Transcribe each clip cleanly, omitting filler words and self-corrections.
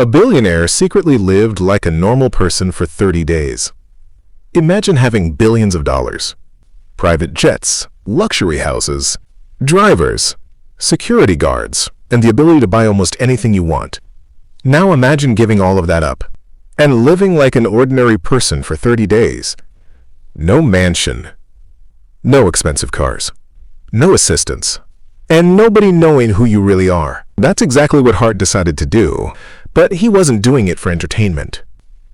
A billionaire secretly lived like a normal person for 30 days. Imagine having billions of dollars, private jets, luxury houses, drivers, security guards, and the ability to buy almost anything you want. Now imagine giving all of that up and living like an ordinary person for 30 days. No mansion, no expensive cars, no assistants, and nobody knowing who you really are. That's exactly what Hart decided to do, but he wasn't doing it for entertainment.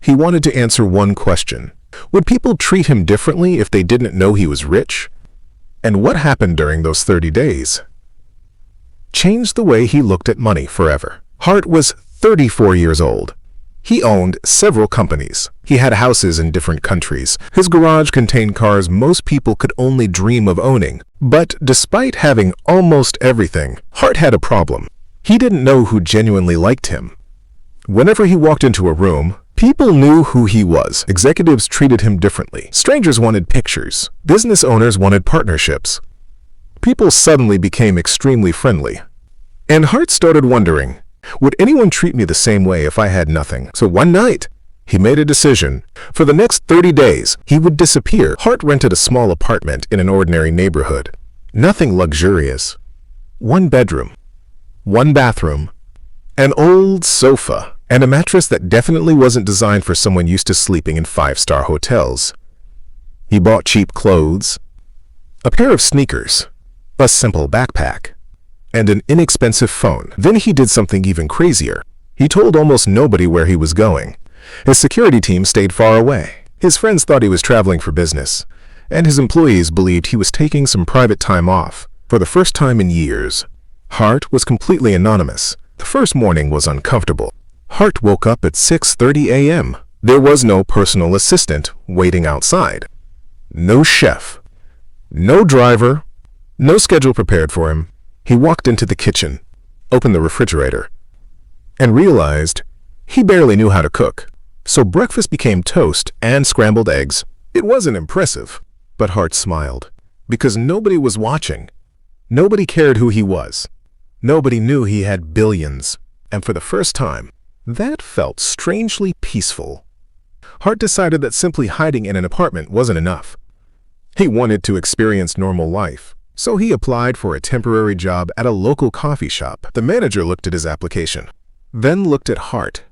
He wanted to answer one question. Would people treat him differently if they didn't know he was rich? And what happened during those 30 days changed the way he looked at money forever. Hart was 34 years old. He owned several companies. He had houses in different countries. His garage contained cars most people could only dream of owning. But despite having almost everything, Hart had a problem. He didn't know who genuinely liked him. Whenever he walked into a room, people knew who he was. Executives treated him differently. Strangers wanted pictures. Business owners wanted partnerships. People suddenly became extremely friendly. And Hart started wondering, would anyone treat me the same way if I had nothing? So one night, he made a decision. For the next 30 days, he would disappear. Hart rented a small apartment in an ordinary neighborhood. Nothing luxurious. One bedroom, one bathroom, an old sofa, and a mattress that definitely wasn't designed for someone used to sleeping in 5-star hotels. He bought cheap clothes, a pair of sneakers, a simple backpack, and an inexpensive phone. Then he did something even crazier. He told almost nobody where he was going. His security team stayed far away. His friends thought he was traveling for business, and his employees believed he was taking some private time off. For the first time in years, Hart was completely anonymous. The first morning was uncomfortable. Hart woke up at 6:30 a.m. There was no personal assistant waiting outside. No chef. No driver. No schedule prepared for him. He walked into the kitchen, opened the refrigerator, and realized he barely knew how to cook. So breakfast became toast and scrambled eggs. It wasn't impressive, but Hart smiled, because nobody was watching. Nobody cared who he was. Nobody knew he had billions. And for the first time, that felt strangely peaceful. Hart decided that simply hiding in an apartment wasn't enough. He wanted to experience normal life. So he applied for a temporary job at a local coffee shop. The manager looked at his application, then looked at Hart